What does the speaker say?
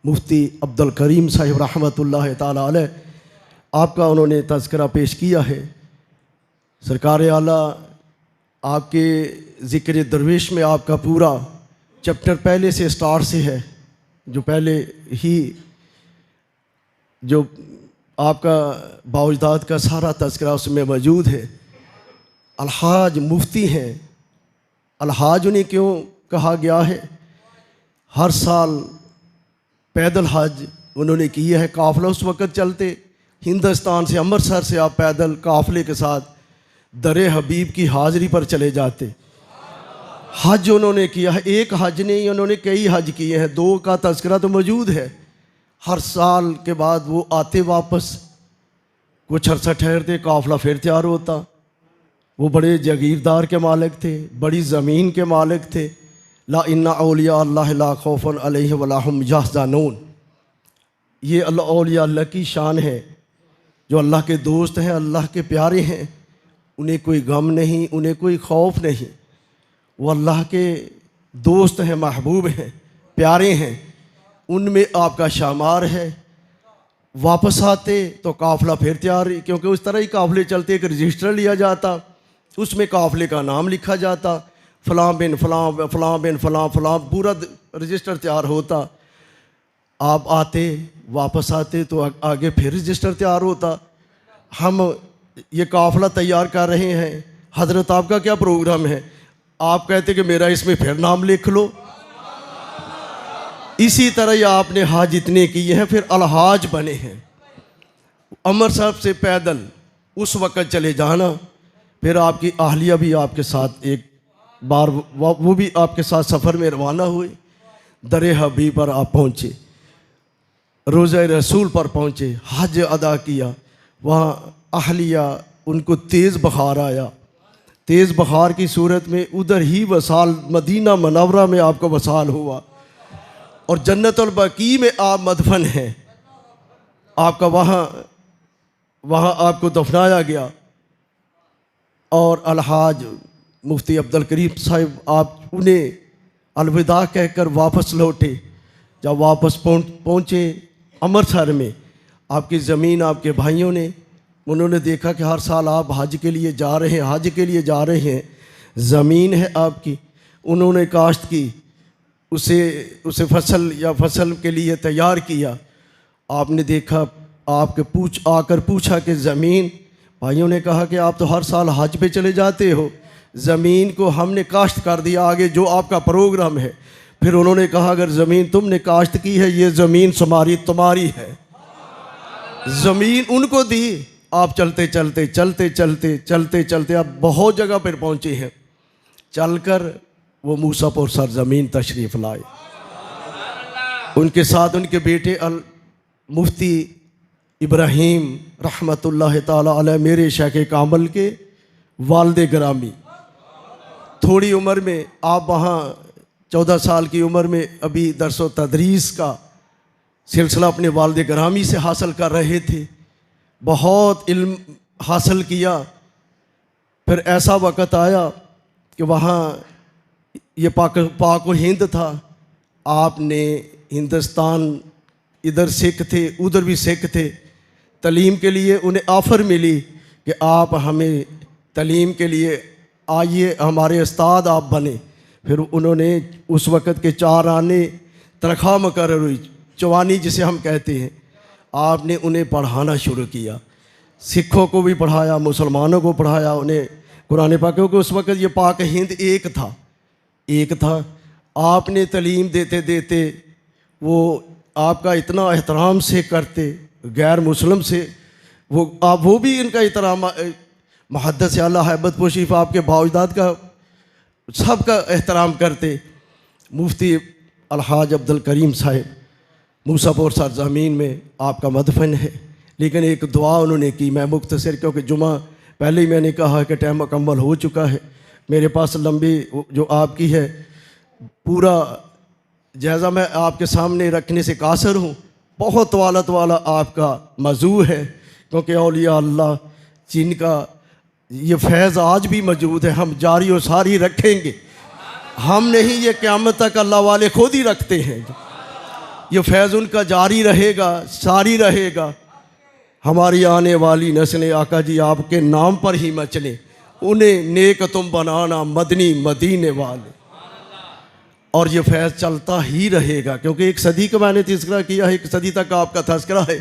مفتی عبدل کریم صاحب رحمتہ تعالیٰ علیہ، آپ کا انہوں نے تذکرہ پیش کیا ہے۔ سرکار اعلیٰ آپ کے ذکر درویش میں آپ کا پورا چیپٹر پہلے سے سٹارٹ سے ہے، جو پہلے ہی جو آپ کا باوجداد کا سارا تذکرہ اس میں موجود ہے۔ الحاج مفتی ہیں، الحاج انہیں کیوں کہا گیا ہے؟ ہر سال پیدل حج انہوں نے کیا ہے، قافلہ اس وقت چلتے ہندوستان سے، امرتسر سے آپ پیدل قافلے کے ساتھ در حبیب کی حاضری پر چلے جاتے۔ حج انہوں نے کیا ہے، ایک حج نہیں، انہوں نے کئی حج کیے ہیں، 2 کا تذکرہ تو موجود ہے۔ ہر سال کے بعد وہ آتے واپس، کچھ عرصہ ٹھہرتے، قافلہ پھر تیار ہوتا۔ وہ بڑے جاگیردار کے مالک تھے، بڑی زمین کے مالک تھے۔ لا ان اولیاء اللہ لا خوف علیہم ولا هم یحزنون، یہ اللہ اولیاء اللہ کی شان ہے، جو اللہ کے دوست ہیں، اللہ کے پیارے ہیں، انہیں کوئی غم نہیں، انہیں کوئی خوف نہیں، وہ اللہ کے دوست ہیں، محبوب ہیں، پیارے ہیں، ان میں آپ کا شمار ہے۔ واپس آتے تو قافلہ پھر تیار، کیونکہ اس طرح ہی قافلے چلتے، ایک رجسٹر لیا جاتا، اس میں قافلے کا نام لکھا جاتا، فلاں بن فلاں، فلاں بن فلاں، فلاں، پورا رجسٹر تیار ہوتا۔ آپ آتے، واپس آتے تو آگے پھر رجسٹر تیار ہوتا۔ ہم یہ قافلہ تیار کر رہے ہیں، حضرت آپ کا کیا پروگرام ہے؟ آپ کہتے کہ میرا اس میں پھر نام لکھ لو۔ اسی طرح یہ آپ نے حج اتنے کیے ہیں، پھر الحاج بنے ہیں۔ امرتسر سے پیدل اس وقت چلے جانا، پھر آپ کی اہلیہ بھی آپ کے ساتھ ایک بار وہ بھی آپ کے ساتھ سفر میں روانہ ہوئے، در حبیب پر آپ پہنچے، روضہ رسول پر پہنچے، حج ادا کیا۔ وہاں اہلیہ ان کو تیز بخار آیا، تیز بخار کی صورت میں ادھر ہی وصال مدینہ منورہ میں آپ کا وصال ہوا، اور جنت البقیع میں آپ مدفن ہیں، آپ کا وہاں آپ کو دفنایا گیا۔ اور الحاج مفتی عبدل کریم صاحب آپ انہیں الوداع کہہ کر واپس لوٹے۔ جب واپس پہنچے امرتسر میں، آپ کی زمین آپ کے بھائیوں نے، انہوں نے دیکھا کہ ہر سال آپ حج کے لیے جا رہے ہیں، زمین ہے آپ کی، انہوں نے کاشت کی، اسے فصل کے لیے تیار کیا۔ آپ نے دیکھا، آپ کے آ کر پوچھا کہ زمین، بھائیوں نے کہا کہ آپ تو ہر سال حج پہ چلے جاتے ہو، زمین کو ہم نے کاشت کر دیا، آگے جو آپ کا پروگرام ہے۔ پھر انہوں نے کہا اگر زمین تم نے کاشت کی ہے، یہ زمین تمہاری ہے، زمین ان کو دی۔ آپ چلتے آپ بہت جگہ پر پہنچے ہیں، چل کر وہ موسیٰ پور سرزمین تشریف لائے۔ ان کے ساتھ ان کے بیٹے مفتی ابراہیم رحمۃ اللہ تعالیٰ علیہ، میرے شیخ کامل کے والد گرامی، تھوڑی عمر میں آپ وہاں 14 سال کی عمر میں ابھی درس و تدریس کا سلسلہ اپنے والد گرامی سے حاصل کر رہے تھے، بہت علم حاصل کیا۔ پھر ایسا وقت آیا کہ وہاں یہ پاک و ہند تھا، آپ نے ہندوستان، ادھر سکھ تھے ادھر بھی سکھ تھے، تعلیم کے لیے انہیں آفر ملی کہ آپ ہمیں تعلیم کے لیے آئیے، ہمارے استاد آپ بنے۔ پھر انہوں نے اس وقت کے 4 آنے تنخواہ مقرر ہوئی، چوانی جسے ہم کہتے ہیں، آپ نے انہیں پڑھانا شروع کیا، سکھوں کو بھی پڑھایا، مسلمانوں کو پڑھایا، انہیں قرآن پاک، کیونکہ اس وقت یہ پاک ہند ایک تھا۔ آپ نے تعلیم دیتے وہ آپ کا اتنا احترام سے کرتے، غیر مسلم سے وہ بھی ان کا احترام، محدث اعلیٰ ہیبت پوشیف آپ کے باوجداد کا سب کا احترام کرتے۔ مفتی الحاج عبدل کریم صاحب موسیٰ پور سرزمین میں آپ کا مدفن ہے، لیکن ایک دعا انہوں نے کی، میں مختصر، کیونکہ جمعہ پہلے ہی میں نے کہا کہ ٹائم مکمل ہو چکا ہے، میرے پاس لمبی جو آپ کی ہے پورا جائزہ میں آپ کے سامنے رکھنے سے قاصر ہوں، بہت والا آپ کا موضوع ہے، کیونکہ اولیاء اللہ جن کا یہ فیض آج بھی موجود ہے، ہم جاری و ساری رکھیں گے، ہم نہیں، یہ قیامت تک اللہ والے خود ہی رکھتے ہیں۔ یہ فیض ان کا جاری رہے گا، ساری رہے گا. ہماری آنے والی نسلیں آقا جی آپ کے نام پر ہی مچلیں، انہیں نیک تم بنانا مدنی مدینے والے. اور یہ فیض چلتا ہی رہے گا، کیونکہ ایک صدی کا میں نے تذکرہ کیا ہے، ایک صدی تک آپ کا تذکرہ ہے.